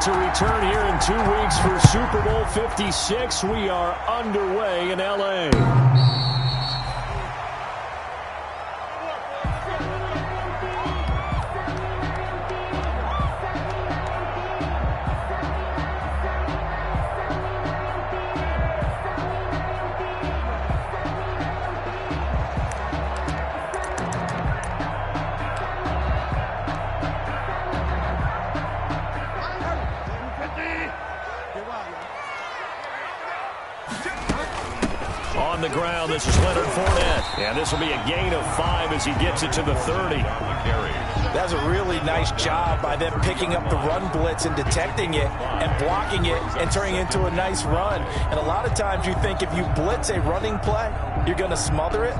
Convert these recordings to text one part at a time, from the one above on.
to return here in 2 weeks for Super Bowl 56. We are underway in L.A. On the ground, this is Leonard Fournette. And this will be a gain of 5 as he gets it to the 30. That's a really nice job by them picking up the run blitz and detecting it and blocking it and turning it into a nice run. And a lot of times you think if you blitz a running play, you're going to smother it.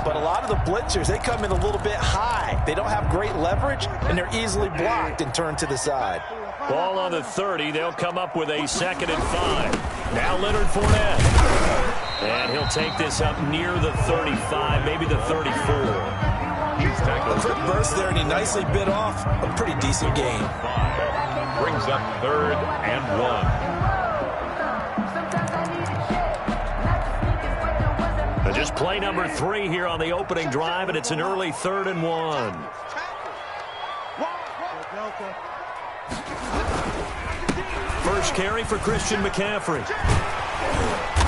But a lot of the blitzers, they come in a little bit high. They don't have great leverage, and they're easily blocked and turned to the side. Ball on the 30. They'll come up with a 2nd and 5. Now Leonard Fournette. And he'll take this up near the 35, maybe the 34. A quick burst there, and he nicely bit off a pretty decent gain. Brings up 3rd and 1. Just play number 3 here on the opening drive, and it's an early 3rd and 1. First carry for Christian McCaffrey.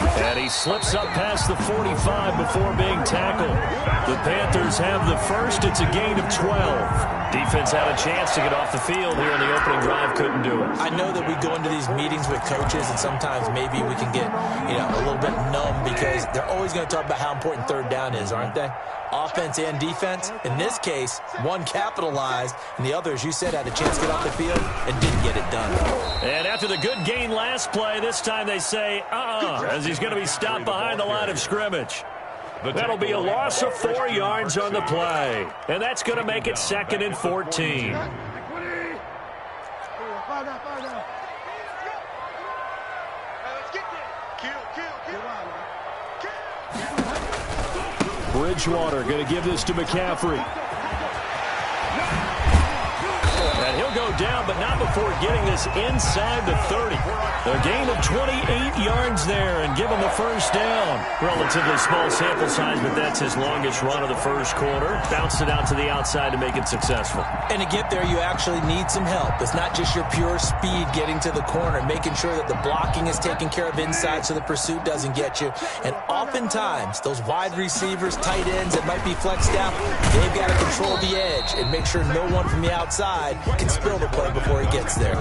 And he slips up past the 45 before being tackled. The Panthers have the first. It's a gain of 12. Defense had a chance to get off the field here in the opening drive. Couldn't do it. I know that we go into these meetings with coaches, and sometimes maybe we can get, a little bit numb because they're always going to talk about how important 3rd down is, aren't they? Offense and defense. In this case, one capitalized, and the other, as you said, had a chance to get off the field and didn't get it done. And after the good gain last play, this time they say, as he's going to be stopped behind the line of scrimmage. That'll be a loss of 4 yards on the play. And that's going to make it 2nd and 14. Bridgewater going to give this to McCaffrey. And he'll go down, but not before getting this inside the 30. A gain of 28 yards there and give him a first down. Relatively small sample size, but that's his longest run of the first quarter. Bounced it out to the outside to make it successful. And to get there, you actually need some help. It's not just your pure speed getting to the corner, making sure that the blocking is taken care of inside so the pursuit doesn't get you. And oftentimes, those wide receivers, tight ends that might be flexed out, they've got to control the edge and make sure no one from the outside can spill the play before he gets there.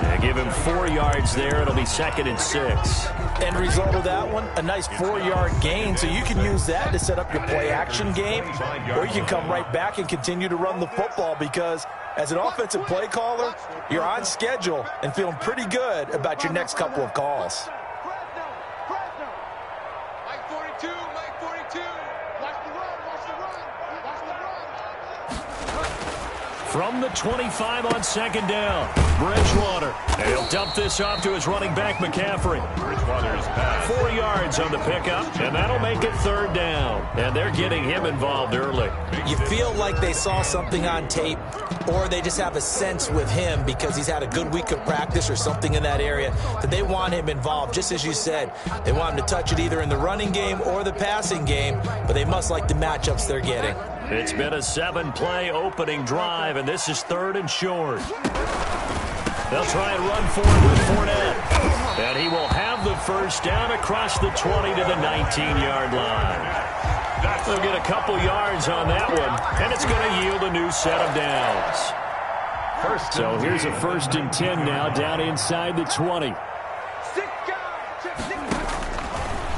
Yeah, give him 4 yards there. It'll be 2nd and 6. End result of that one, a nice 4-yard gain, so you can use that to set up your play-action game, or you can come right back and continue to run the football because as an offensive play caller, you're on schedule and feeling pretty good about your next couple of calls. From the 25 on 2nd down, Bridgewater. And he'll dump this off to his running back, McCaffrey. Bridgewater's pass. 4 yards on the pickup, and that'll make it 3rd down. And they're getting him involved early. You feel like they saw something on tape, or they just have a sense with him because he's had a good week of practice or something in that area that they want him involved. Just as you said, they want him to touch it either in the running game or the passing game, but they must like the matchups they're getting. It's been a 7-play opening drive, and this is 3rd and short. They'll try and run forward with Fournette. And he will have the first down across the 20 to the 19-yard line. They'll get a couple yards on that one, and it's going to yield a new set of downs. So here's a 1st and 10 now, down inside the 20.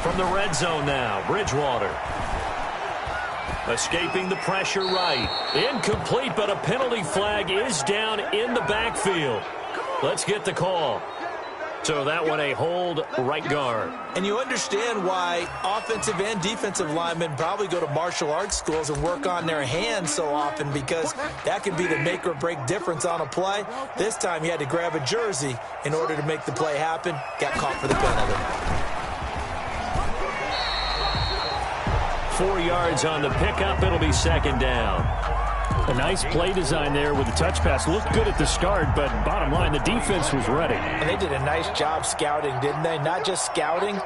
From the red zone now, Bridgewater. Escaping the pressure right. Incomplete, but a penalty flag is down in the backfield. Let's get the call. So that one a hold right guard. And you understand why offensive and defensive linemen probably go to martial arts schools and work on their hands so often because that can be the make or break difference on a play. This time he had to grab a jersey in order to make the play happen. Got caught for the penalty. 4 yards on the pickup. It'll be 2nd down. A nice play design there with the touch pass. Looked good at the start, but bottom line, the defense was ready. And they did a nice job scouting, didn't they? Not just scouting,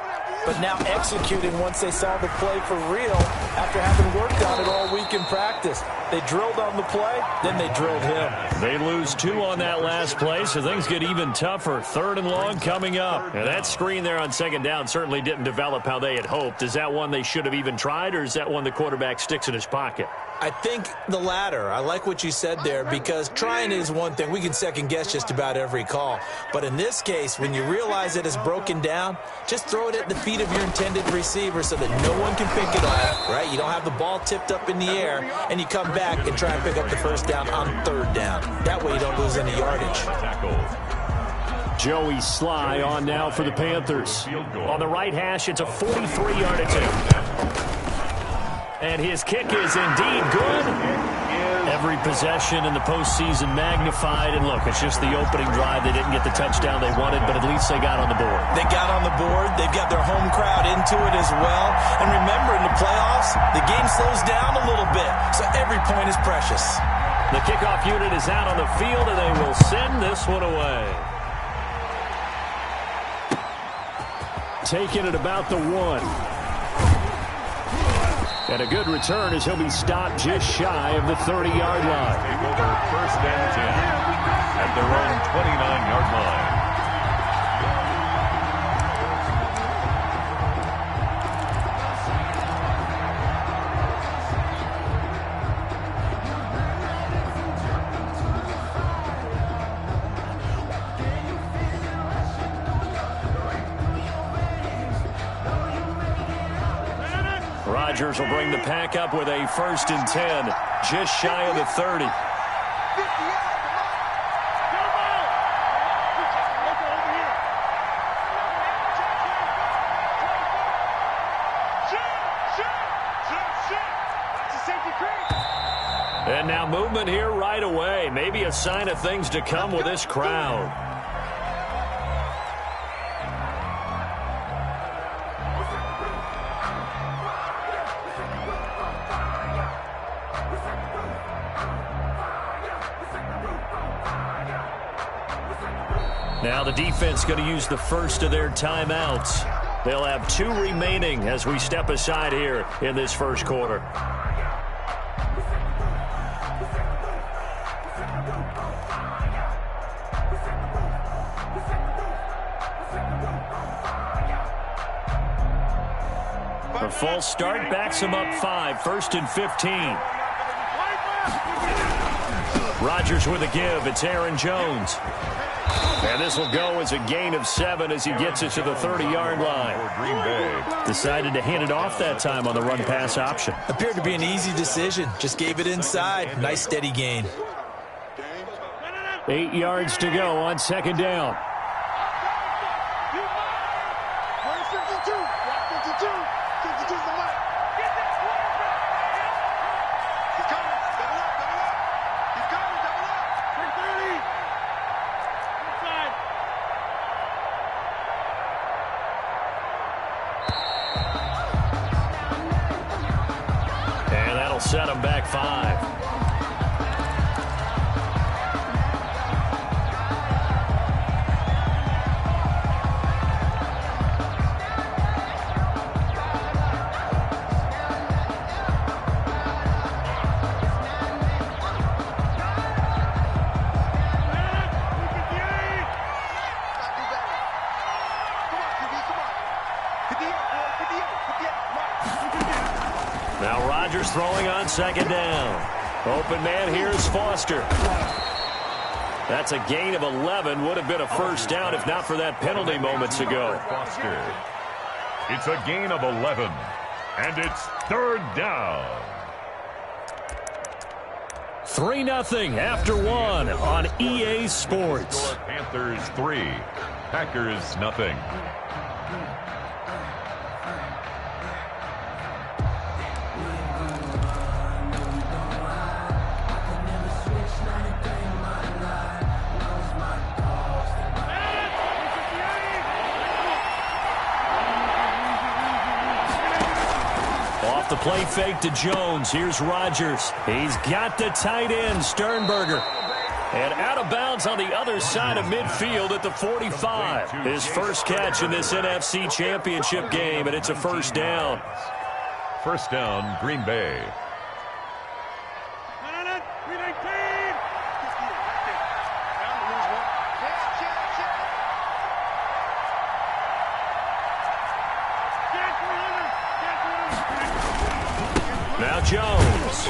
but now executing once they saw the play for real after having worked on it all week in practice. They drilled on the play, then they drilled him. They lose 2 on that last play, so things get even tougher. 3rd and long coming up. And that screen there on 2nd down certainly didn't develop how they had hoped. Is that one they should have even tried, or is that one the quarterback sticks in his pocket? I think the latter. I like what you said there, because trying is one thing. We can second-guess just about every call. But in this case, when you realize it is broken down, just throw it at the feet of your intended receiver so that no one can pick it off, right? You don't have the ball tipped up in the air, and you come back and try and pick up the first down on 3rd down. That way you don't lose any yardage. Joey Sly on now for the Panthers. On the right hash, it's a 43-yard attempt. And his kick is indeed good. Every possession in the postseason magnified. And look, it's just the opening drive. They didn't get the touchdown they wanted, but at least they got on the board. They got on the board. They've got their home crowd into it as well. And remember, in the playoffs, the game slows down a little bit, so every point is precious. The kickoff unit is out on the field, and they will send this one away. Taking it about the 1. And a good return as he'll be stopped just shy of the 30-yard line. Take over 1st and 10 at their own 29-yard line. Rodgers will bring the pack up with a 1st and 10, just shy of the 30. And now movement here right away. Maybe a sign of things to come with this crowd. Now the defense going to use the first of their timeouts. They'll have 2 remaining as we step aside here in this first quarter. A false start backs them up 5, 1st and 15. Rodgers with a give. It's Aaron Jones. And this will go as a gain of 7 as he gets it to the 30-yard line. Decided to hand it off that time on the run-pass option. Appeared to be an easy decision. Just gave it inside. Nice steady gain. 8 yards to go on 2nd down. Set him back 5. Now Rodgers throwing on 2nd down. Open man here is Foster. That's a gain of 11. Would have been a first down if not for that penalty moments ago. Foster. It's a gain of 11. And it's 3rd down. 3-0 after 1 on EA Sports. Panthers 3. Packers nothing. Off the play fake to Jones. Here's Rodgers. He's got the tight end, Sternberger. And out of bounds on the other side of midfield at the 45. His first catch in this NFC Championship game, and it's a first down. First down, Green Bay. Now Jones.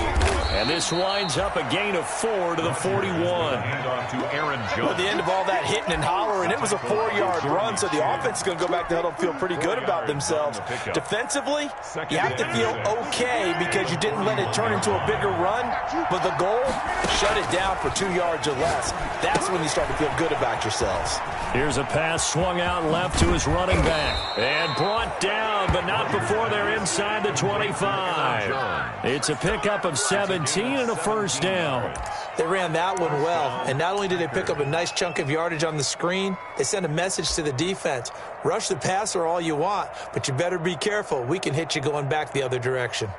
And this winds up a gain of 4 to the 41. Handoff to Aaron Jones. At the end of all that hitting and hollering, it was a 4-yard run, so the offense is going to go back to huddle and feel pretty good about themselves. Defensively, you have to feel okay because you didn't let it turn into a bigger run, but the goal, shut it down for 2 yards or less. That's when you start to feel good about yourselves. Here's a pass swung out left to his running back. And brought down, but not before they're inside the 25. It's a pickup of 17 and a first down. They ran that one well, and not only did they pick up a nice chunk of yardage on the screen, they sent a message to the defense. Rush the passer all you want, but you better be careful. We can hit you going back the other direction.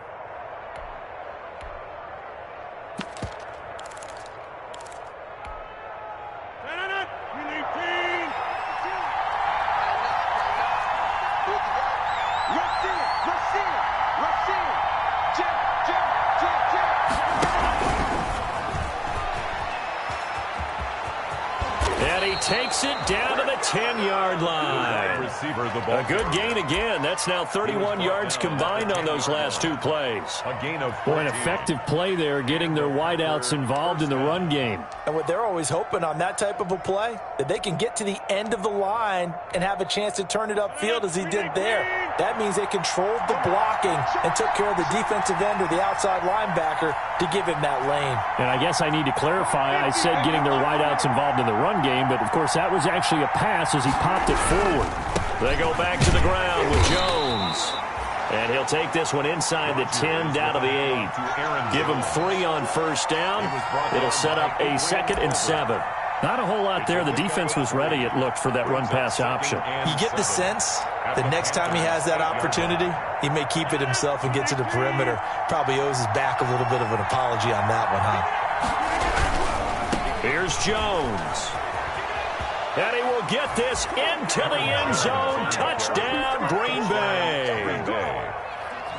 Takes it down to the 10-yard line. A good gain again. That's now 31 yards combined on those last 2 plays. A gain of an effective play there, getting their wideouts involved in the run game. And what they're always hoping on that type of a play, that they can get to the end of the line and have a chance to turn it upfield as he did there. That means they controlled the blocking and took care of the defensive end or the outside linebacker to give him that lane. And I guess I need to clarify, I said getting their wideouts involved in the run game, but of course that was actually a pass as he popped it forward. They go back to the ground with Jones. And he'll take this one inside the 10 down to the 8. Give him 3 on first down. It'll set up a 2nd and 7. Not a whole lot there. The defense was ready, it looked, for that run-pass option. You get the sense the next time he has that opportunity, he may keep it himself and get to the perimeter. Probably owes his back a little bit of an apology on that one, huh? Here's Jones. And he will get this into the end zone. Touchdown, Green Bay.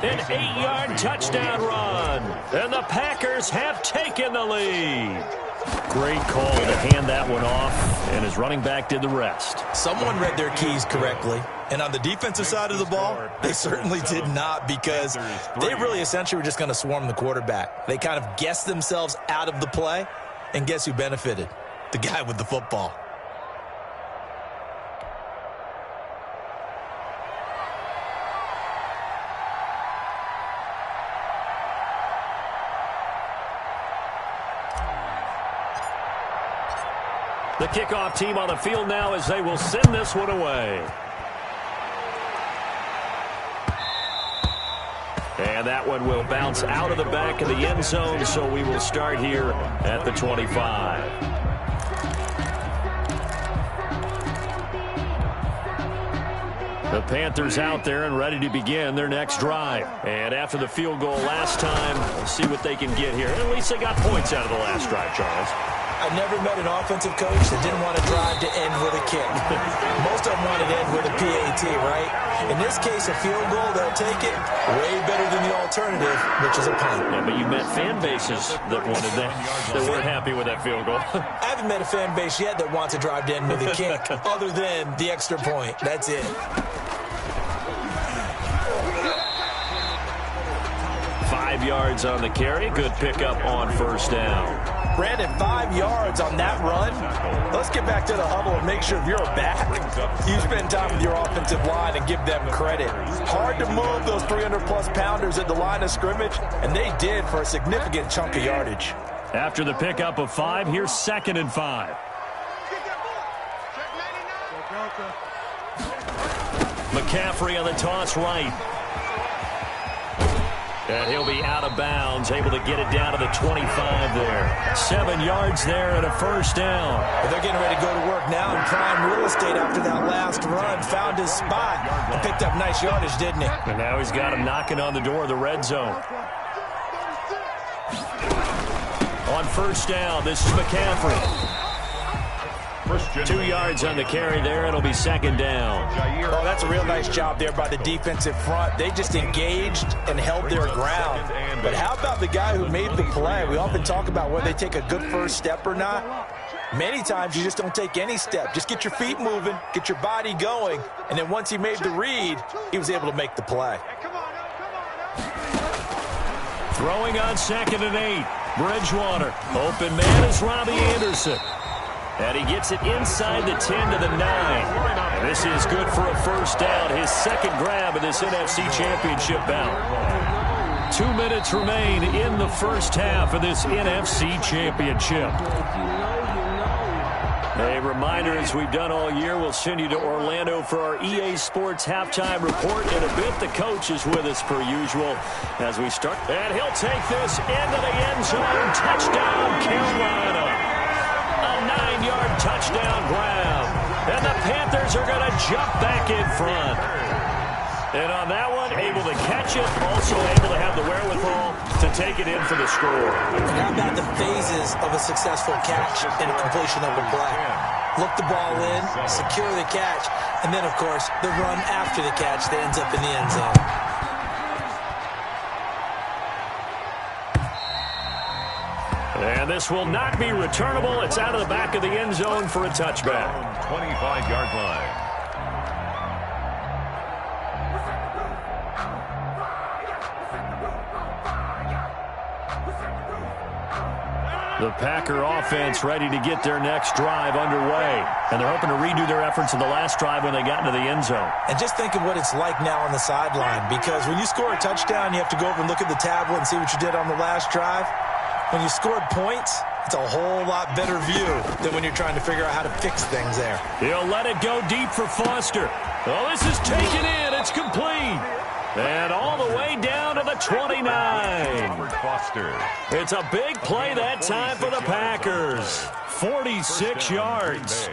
An 8-yard touchdown run. And the Packers have taken the lead. Great call to hand that one off, and his running back did the rest. Someone read their keys correctly, and on the defensive side of the ball, they certainly did not, because they really essentially were just going to swarm the quarterback. They kind of guessed themselves out of the play, and guess who benefited? The guy with the football. The kickoff team on the field now as they will send this one away. And that one will bounce out of the back of the end zone, so we will start here at the 25. The Panthers out there and ready to begin their next drive. And after the field goal last time, we'll see what they can get here. At least they got points out of the last drive, Charles. I've never met an offensive coach that didn't want to drive to end with a kick. Most of them want to end with a PAT, right? In this case, a field goal, they'll take it way better than the alternative, which is a punt. Yeah, but you met fan bases that wanted that weren't happy with that field goal. I haven't met a fan base yet that wants to drive to end with a kick, other than the extra point. That's it. Yards on the carry. Good pickup on first down. Brandon, 5 yards on that run. Let's get back to the huddle and make sure if you're a back, you spend time with your offensive line and give them credit. Hard to move those 300-plus pounders at the line of scrimmage, and they did for a significant chunk of yardage. After the pickup of 5, here's 2nd and 5. McCaffrey on the toss right. And he'll be out of bounds, able to get it down to the 25 there. 7 yards there and a first down. Well, they're getting ready to go to work now in prime real estate after that last run. Found his spot and picked up nice yardage, didn't he? And now he's got him knocking on the door of the red zone. On first down, this is McCaffrey. 2 yards on the carry there. It'll be second down. Oh, that's a real nice job there by the defensive front. They just engaged and held their ground. But how about the guy who made the play? We often talk about whether they take a good first step or not. Many times you just don't take any step. Just get your feet moving, get your body going, and then once he made the read, he was able to make the play. Throwing on 2nd and 8. Bridgewater. Open man is Robbie Anderson. And he gets it inside the 10 to the 9. And this is good for a first down. His second grab of this NFC Championship bout. 2 minutes remain in the first half of this NFC Championship. A reminder, as we've done all year, we'll send you to Orlando for our EA Sports halftime report. In a bit, the coach is with us per usual as we start. And he'll take this into the end zone. Touchdown, Carolina. A 9-yard touchdown grab. And the Panthers are going to jump back in front. And on that one, able to catch it, also able to have the wherewithal to take it in for the score. And how about the phases of a successful catch and a completion of a play? Look the ball in, secure the catch, and then, of course, the run after the catch that ends up in the end zone. And this will not be returnable. It's out of the back of the end zone for a touchback. 25-yard line. The Packer offense ready to get their next drive underway. And they're hoping to redo their efforts in the last drive when they got into the end zone. And just think of what it's like now on the sideline, because when you score a touchdown, you have to go over and look at the tablet and see what you did on the last drive. When you scored points, it's a whole lot better view than when you're trying to figure out how to fix things there. He'll let it go deep for Foster. Oh, this is taken in. It's complete. And all the way down to the 29. Foster. It's a big play that time for the Packers. 46 yards.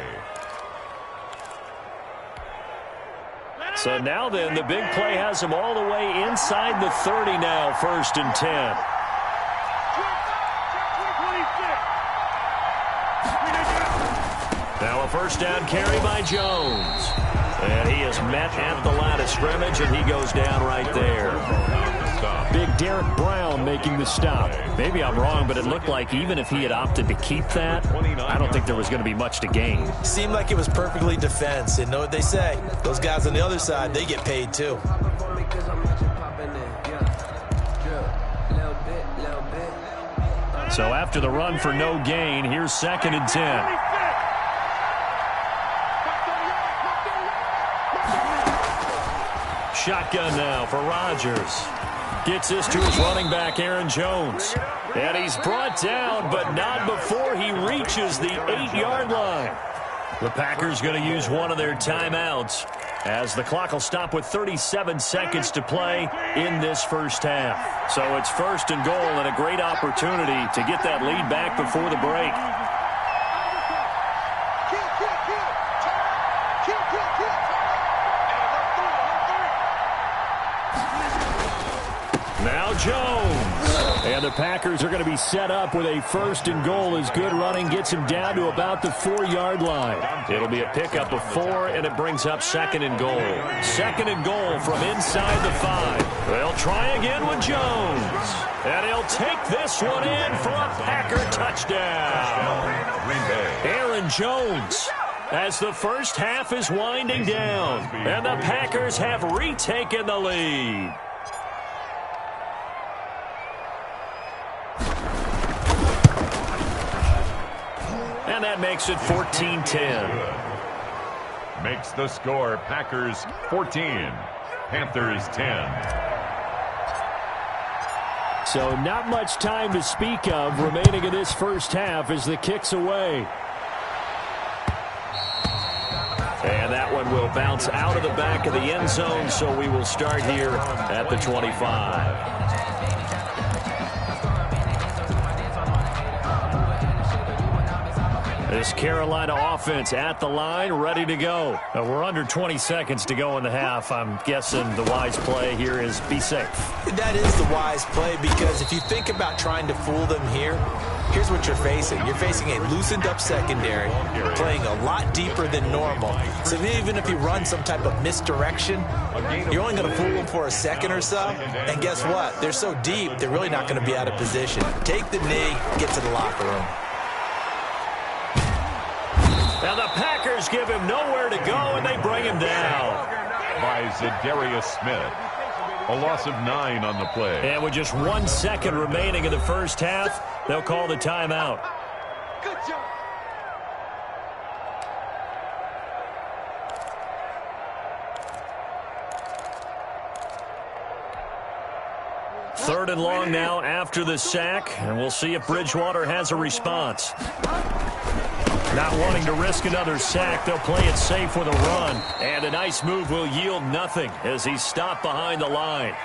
So now then, the big play has them all the way inside the 30 now, 1st and 10. Now a first down carry by Jones. And he is met at the line of scrimmage, and he goes down right there. Big Derek Brown making the stop. Maybe I'm wrong, but it looked like even if he had opted to keep that, I don't think there was going to be much to gain. Seemed like it was perfectly defense. And know what they say? Those guys on the other side, they get paid too. So after the run for no gain, here's 2nd and 10. Shotgun now for Rodgers. Gets this to his running back, Aaron Jones. And he's brought down, but not before he reaches the 8-yard line. The Packers going to use one of their timeouts as the clock will stop with 37 seconds to play in this first half. So it's 1st and goal and a great opportunity to get that lead back before the break. Now Jones. And the Packers are going to be set up with a 1st and goal as good running gets him down to about the 4-yard line. It'll be a pickup of 4, and it brings up 2nd and goal. 2nd and goal from inside the 5. They'll try again with Jones. And he'll take this one in for a Packer touchdown. Aaron Jones, as the first half is winding down, and the Packers have retaken the lead. And that makes it 14-10. Makes the score Packers 14, Panthers 10. So not much time to speak of remaining in this first half as the kick's away. And that one will bounce out of the back of the end zone, so we will start here at the 25. This Carolina offense at the line, ready to go. We're under 20 seconds to go in the half. I'm guessing the wise play here is be safe. That is the wise play, because if you think about trying to fool them here, here's what you're facing. You're facing a loosened up secondary, playing a lot deeper than normal. So even if you run some type of misdirection, you're only going to fool them for a second or so. And guess what? They're so deep, they're really not going to be out of position. Take the knee, get to the locker room. Now the Packers give him nowhere to go, and they bring him down. By Zadarius Smith. A loss of 9 on the play. And with just 1 second remaining in the first half, they'll call the timeout. Good job. Third and long now after the sack, and we'll see if Bridgewater has a response. Not wanting to risk another sack, they'll play it safe with a run. And a nice move will yield nothing as he's stopped behind the line.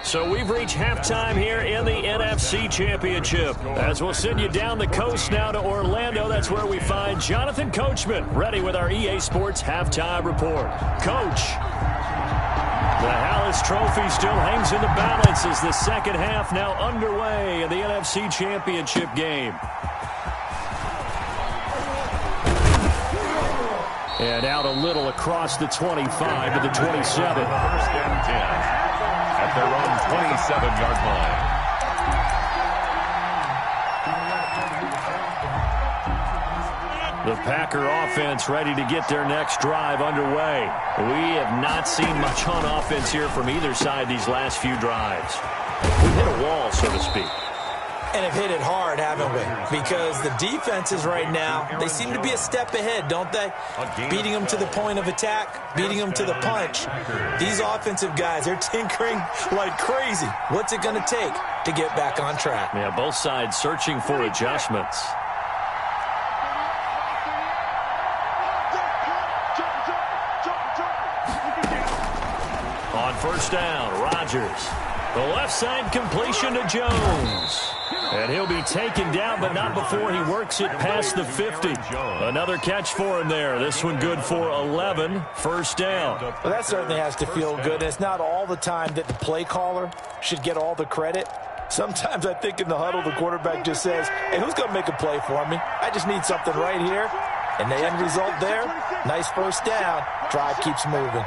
So we've reached halftime here in the NFC Championship. As we'll send you down the coast now to Orlando, that's where we find Jonathan Coachman, ready with our EA Sports Halftime Report. Coach, the Hallis Trophy still hangs in the balance as the second half now underway in the NFC Championship game. And out a little across the 25 to the 27. First and 10 at their own 27-yard line. The Packer offense ready to get their next drive underway. We have not seen much on offense here from either side these last few drives. We've hit a wall, so to speak. And have hit it hard, haven't we? Because the defenses right now, they seem to be a step ahead, don't they? Beating them to the point of attack, beating them to the punch. These offensive guys, they're tinkering like crazy. What's it going to take to get back on track? Yeah, both sides searching for adjustments. On first down, Rodgers. The left side completion to Jones. And he'll be taken down, but not before he works it past the 50. Another catch for him there. This one good for 11. First down. Well, that certainly has to feel good. And it's not all the time that the play caller should get all the credit. Sometimes I think in the huddle, the quarterback just says, hey, who's going to make a play for me? I just need something right here. And the end result there, nice first down. Drive keeps moving.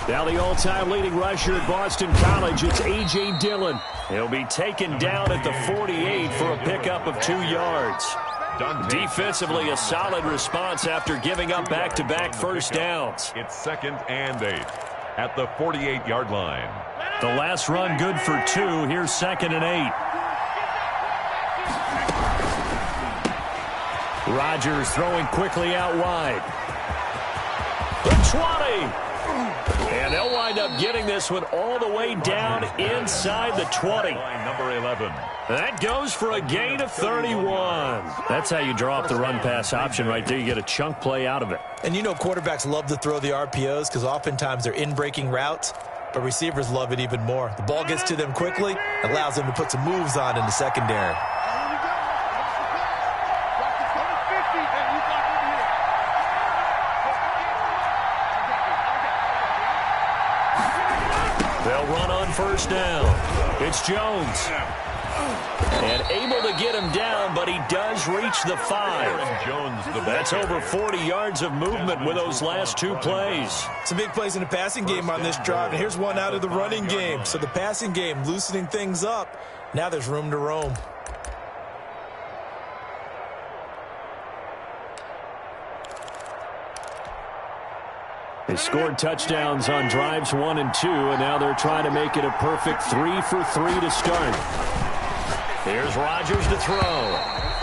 Now the all-time leading rusher at Boston College, it's A.J. Dillon. He'll be taken down at the 48 for a pickup of 2 yards. Defensively, a solid response after giving up back-to-back first downs. It's 2nd and 8 at the 48-yard line. The last run good for 2. Here's 2nd and 8. Rodgers throwing quickly out wide. The 20. And they'll wind up getting this one all the way down inside the 20. Number 11. That goes for a gain of 31. That's how you draw up the run-pass option right there. You get a chunk play out of it. And you know quarterbacks love to throw the RPOs because oftentimes they're in-breaking routes, but receivers love it even more. The ball gets to them quickly, allows them to put some moves on in the secondary. They'll run on first down. It's Jones. And able to get him down, but he does reach the 5. That's over 40 yards of movement with those last 2 plays. Some big plays in the passing game on this drive, and here's one out of the running game. So the passing game loosening things up. Now there's room to roam. They scored touchdowns on drives 1 and 2, and now they're trying to make it a perfect 3 for 3 to start. Here's Rodgers to throw,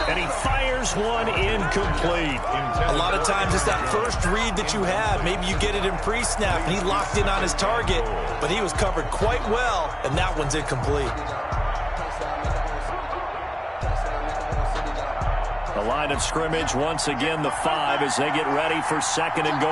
and he fires one incomplete. A lot of times it's that first read that you have. Maybe you get it in pre-snap, and he locked in on his target, but he was covered quite well, and that one's incomplete. The line of scrimmage, once again, the 5 as they get ready for second and goal.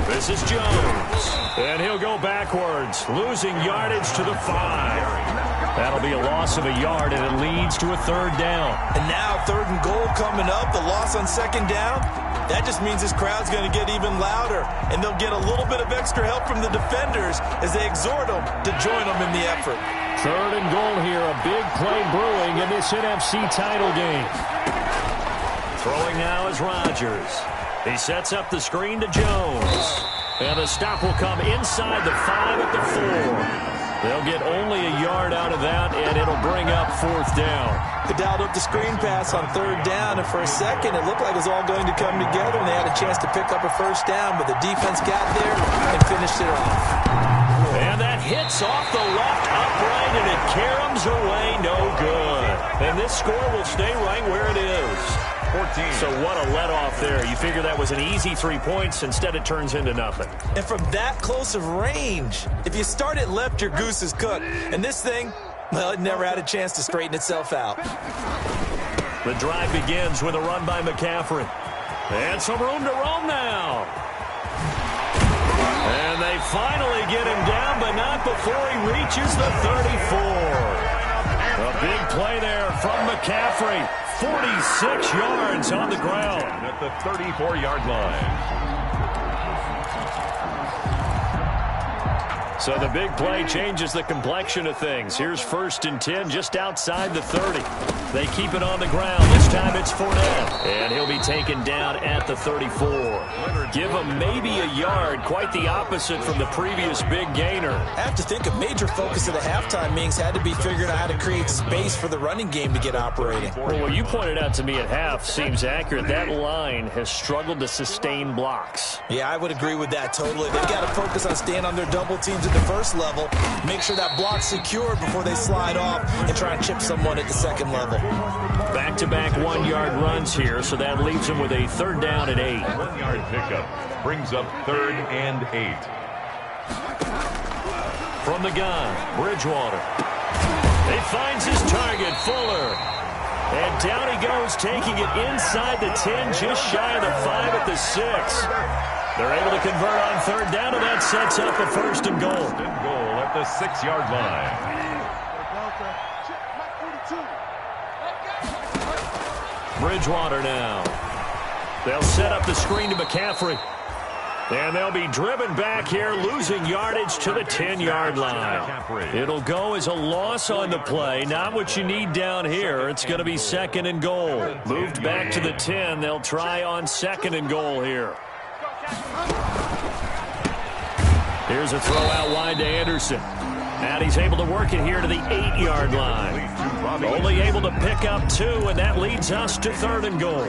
This is Jones, and he'll go backwards, losing yardage to the 5. That'll be a loss of a yard, and it leads to a third down. And now third and goal coming up, the loss on second down. That just means this crowd's going to get even louder, and they'll get a little bit of extra help from the defenders as they exhort them to join them in the effort. Third and goal here, a big play brewing in this NFC title game. Throwing now is Rodgers. He sets up the screen to Jones. And the stop will come inside the 5 at the 4. They'll get only a yard out of that, and it'll bring up fourth down. They dialed up the screen pass on third down, and for a second it looked like it was all going to come together, and they had a chance to pick up a first down, but the defense got there and finished it off. And that hits off the left upright, and it caroms away no good. And this score will stay right where it is. 14. So what a let-off there. You figure that was an easy 3 points. Instead, it turns into nothing. And from that close of range, if you start it left, your goose is cooked. And this thing, well, it never had a chance to straighten itself out. The drive begins with a run by McCaffrey. And some room to roam now. And they finally get him down, but not before he reaches the 34. A big play there from McCaffrey. 46 yards on the ground. At the 34-yard line. So the big play changes the complexion of things. Here's 1st and 10 just outside the 30. They keep it on the ground. This time it's Fournette. And he'll be taken down at the 34. Give him maybe a yard. Quite the opposite from the previous big gainer. I have to think a major focus of the halftime meetings had to be figuring out how to create space for the running game to get operating. Well, what you pointed out to me at half seems accurate. That line has struggled to sustain blocks. Yeah, I would agree with that totally. They've got to focus on staying on their double teams at the first level, make sure that block's secured before they slide off and try and chip someone at the second level. Back-to-back 1-yard runs here, so that leaves them with a third down and 8. 1-yard pickup brings up 3rd and 8. From the gun, Bridgewater. He finds his target, Fuller. And down he goes, taking it inside the 10, just shy of the 5 at the 6. They're able to convert on third down, and that sets up a 1st and goal. And goal at the 6-yard line. Bridgewater now. They'll set up the screen to McCaffrey. And they'll be driven back here, losing yardage to the 10-yard line. It'll go as a loss on the play. Not what you need down here. It's going to be 2nd and goal. Moved back to the 10. They'll try on 2nd and goal here. Here's a throw out wide to Anderson. And he's able to work it here to the 8-yard line. Only able to pick up 2, and that leads us to 3rd and goal.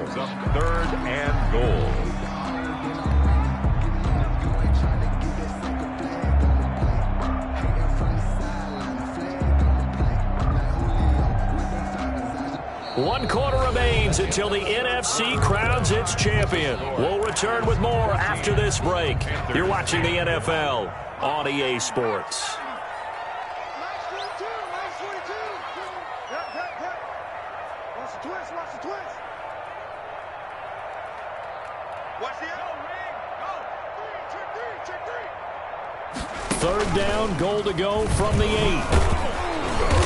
3rd and goal. One quarter remains until the NFC crowns its champion. We'll return with more after this break. You're watching the NFL on EA Sports. Third down, goal to go from the 8.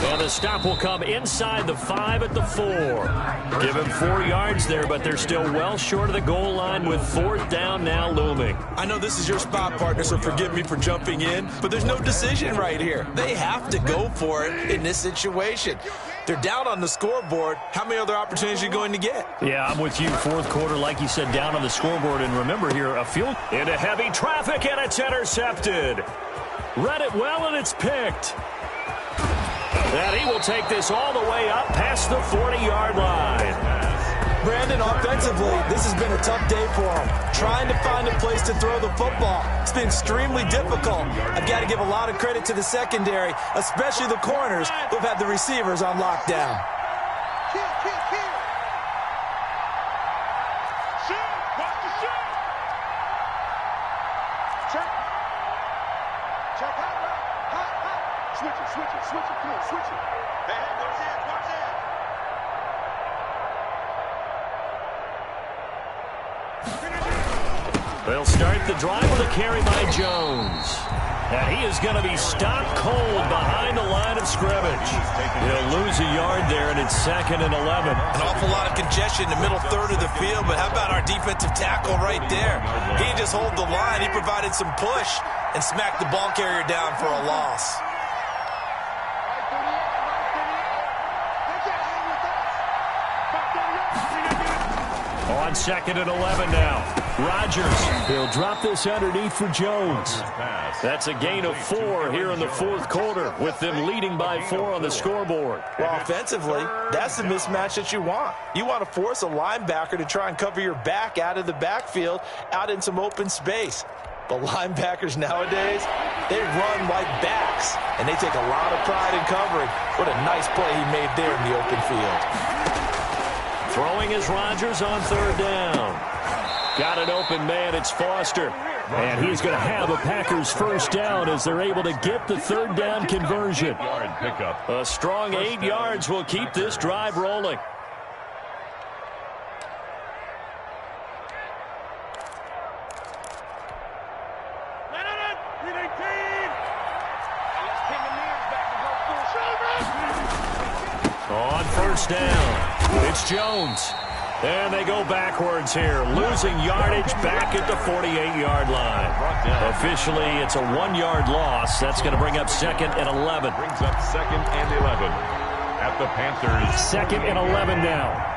And the stop will come inside the 5 at the 4. Give him 4 yards there, but they're still well short of the goal line with 4th down now looming. I know this is your spot, partner, so forgive me for jumping in, but there's no decision right here. They have to go for it in this situation. They're down on the scoreboard. How many other opportunities are you going to get? Yeah, I'm with you. 4th quarter, like you said, down on the scoreboard. And remember here, a field into heavy traffic, and it's intercepted. Read it well, and it's picked. And he will take this all the way up past the 40-yard line. Brandon, offensively, this has been a tough day for him. Trying to find a place to throw the football. It's been extremely difficult. I've got to give a lot of credit to the secondary, especially the corners who've had the receivers on lockdown. Come on, switch it. Hey, watch that, watch that. They'll start the drive with a carry by Jones. And he is going to be stopped cold behind the line of scrimmage. He'll lose a yard there, and it's 2nd and 11. An awful lot of congestion in the middle third of the field, but how about our defensive tackle right there? He didn't just hold the line. He provided some push and smacked the ball carrier down for a loss. On 2nd and 11 now. Rodgers, he'll drop this underneath for Jones. That's a gain of 4 here in the 4th quarter, with them leading by 4 on the scoreboard. Well, offensively, that's the mismatch that you want. You want to force a linebacker to try and cover your back out of the backfield, out in some open space. But linebackers nowadays, they run like backs, and they take a lot of pride in covering. What a nice play he made there in the open field. Throwing is Rodgers on 3rd down. Got an open man, it's Foster. And he's going to have a Packers first down as they're able to get the 3rd down conversion. A strong 8 yards will keep this drive rolling. On 1st down, it's Jones. And they go backwards here, losing yardage back at the 48-yard line. Officially, it's a 1-yard loss. That's going to bring up 2nd and 11. Brings up 2nd and 11 at the Panthers. 2nd and 11 now.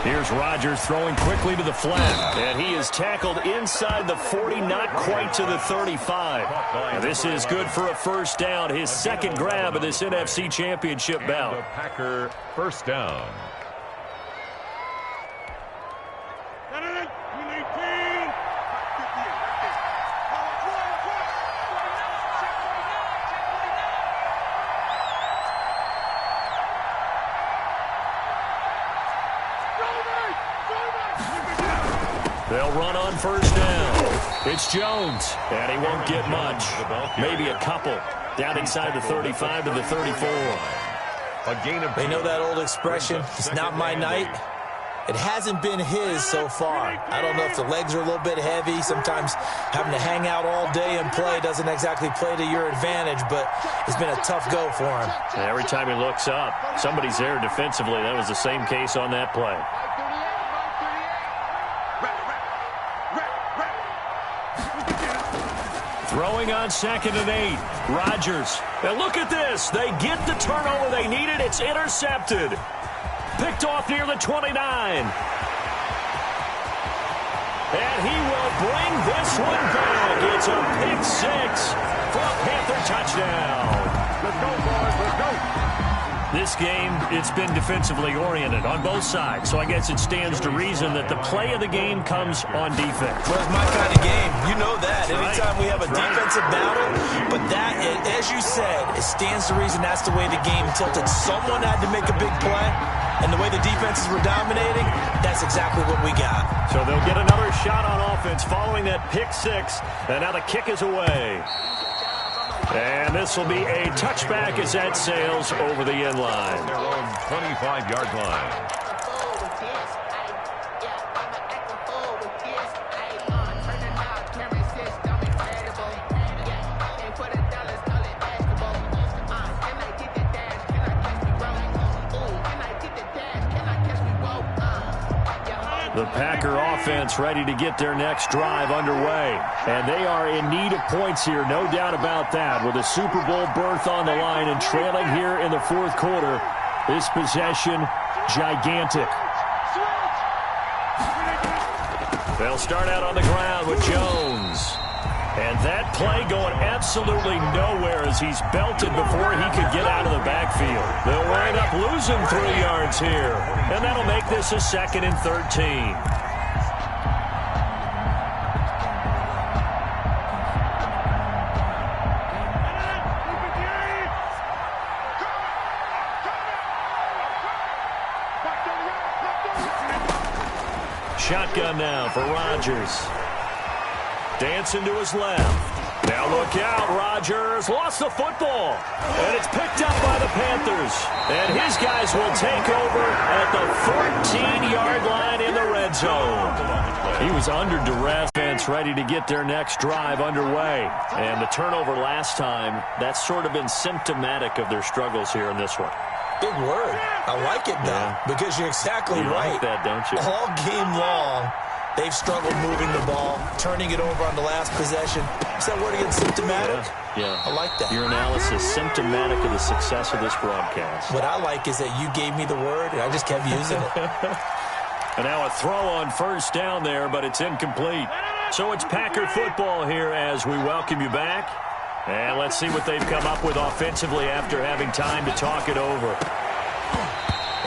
Here's Rodgers throwing quickly to the flat. And he is tackled inside the 40, not quite to the 35. And this is good for a first down, his 2nd grab of this NFC Championship bout. The Packer first down. They'll run on 1st down. It's Jones, and he won't get much. Maybe a couple. Down inside the 35 to the 34. They know that old expression, it's not my night. It hasn't been his so far. I don't know if the legs are a little bit heavy. Sometimes having to hang out all day and play doesn't exactly play to your advantage, but it's been a tough go for him. Every time he looks up, somebody's there defensively. That was the same case on that play. Throwing on 2nd and 8. Rodgers. Now look at this. They get the turnover they needed. It's intercepted. Picked off near the 29. And he will bring this one back. It's a pick 6 for a Panther touchdown. Let's go, boys. Let's go. This game, it's been defensively oriented on both sides, so I guess it stands to reason that the play of the game comes on defense. Well, it's my kind of game. You know that. Anytime we have a defensive battle, but that, as you said, it stands to reason that's the way the game tilted. Someone had to make a big play, and the way the defenses were dominating, that's exactly what we got. So they'll get another shot on offense following that pick 6, and now the kick is away. And this will be a touchback as that sails over the end line. Their own 25-yard line. The Packer offense ready to get their next drive underway. And they are in need of points here, no doubt about that. With a Super Bowl berth on the line and trailing here in the 4th quarter, this possession, gigantic. They'll start out on the ground with Jones. And that play going absolutely nowhere as he's belted before he could get out of the backfield. They'll wind up losing 3 yards here. And that'll make this a 2nd and 13. Shotgun now for Rodgers. Dancing to his left. Now look out, Rodgers lost the football. And it's picked up by the Panthers. And his guys will take over at the 14-yard line in the red zone. He was under duress, ready to get their next drive underway. And the turnover last time, that's sort of been symptomatic of their struggles here in this one. Big word. I like it, though, because you're exactly right. Like that, don't you? All game long, they've struggled moving the ball, turning it over on the last possession. Is that word again, symptomatic? Yeah. I like that. Your analysis, symptomatic of the success of this broadcast. What I like is that you gave me the word, and I just kept using it. And now a throw on first down there, but it's incomplete. So it's Packer football here as we welcome you back. And let's see what they've come up with offensively after having time to talk it over.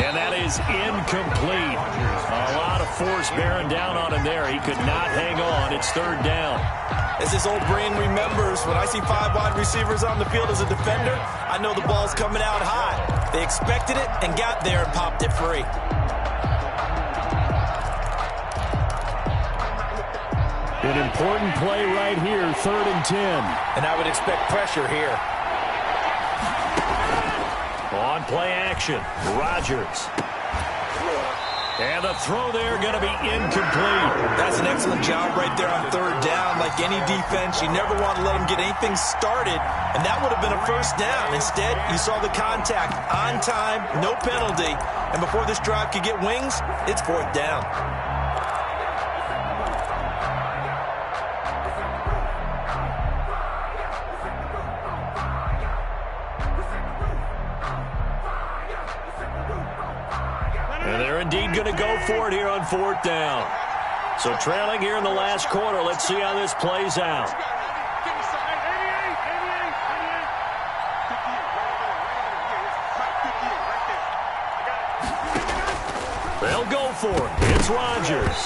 And that is incomplete. A lot of force bearing down on him there. He could not hang on. It's third down. As his old brain remembers, when I see 5 wide receivers on the field as a defender, I know the ball's coming out high. They expected it and got there and popped it free. An important play right here, 3rd and 10. And I would expect pressure here. On play action, Rodgers. And the throw there going to be incomplete. That's an excellent job right there on 3rd down. Like any defense, you never want to let them get anything started, and that would have been a first down. Instead, you saw the contact on time, no penalty, and before this drive could get wings, it's 4th down. And they're indeed going to go for it here on 4th down. So trailing here in the last quarter. Let's see how this plays out. They'll go for it. It's Rodgers.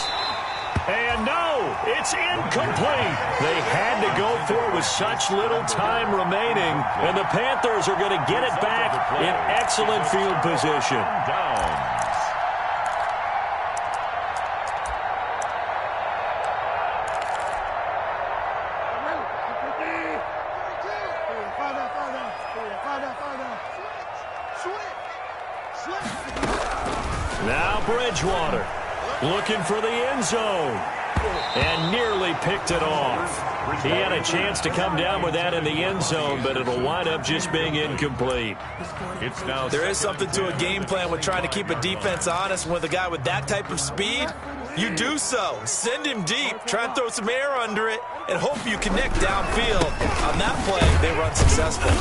And no, it's incomplete. They had to go for it with such little time remaining. And the Panthers are going to get it back in excellent field position. Now Bridgewater looking for the end zone and nearly picked it off. He had a chance to come down with that in the end zone, but it'll wind up just being incomplete. There is something to a game plan with trying to keep a defense honest. With a guy with that type of speed, you do so. Send him deep, try and throw some air under it, and hope you connect downfield. On that play, they run successful.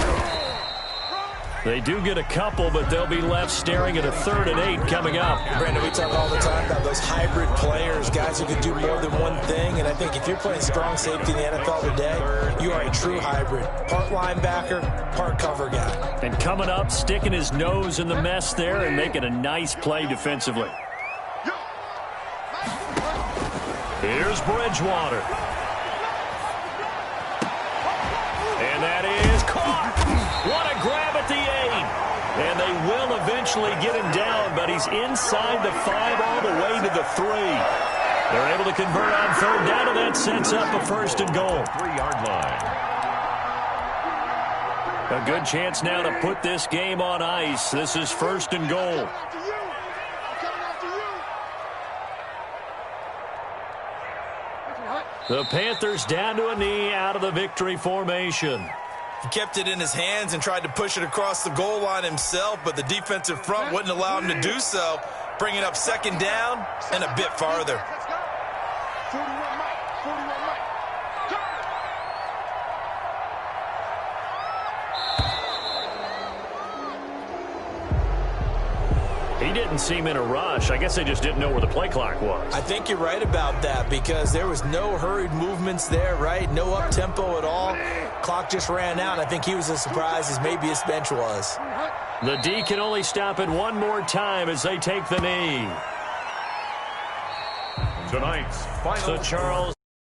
They do get a couple, but they'll be left staring at a 3rd and 8 coming up. Brandon, we talk all the time about those hybrid players, guys who can do more than one thing. And I think if you're playing strong safety in the NFL today, you are a true hybrid. Part linebacker, part cover guy. And coming up, sticking his nose in the mess there and making a nice play defensively. Here's Bridgewater. And that is caught. What a grab at the 8. And they will eventually get him down, but he's inside the 5 all the way to the 3. They're able to convert on 3rd down, and that sets up a 1st and goal. 3-yard line. A good chance now to put this game on ice. This is 1st and goal. The Panthers down to a knee out of the victory formation. He kept it in his hands and tried to push it across the goal line himself, but the defensive front wouldn't allow him to do so, bringing up 2nd down and a bit farther. He didn't seem in a rush. I guess they just didn't know where the play clock was. I think you're right about that because there was no hurried movements there, right? No up-tempo at all. Clock just ran out. I think he was as surprised as maybe his bench was. The D can only stop it one more time as they take the knee. Tonight's final. So, Charles,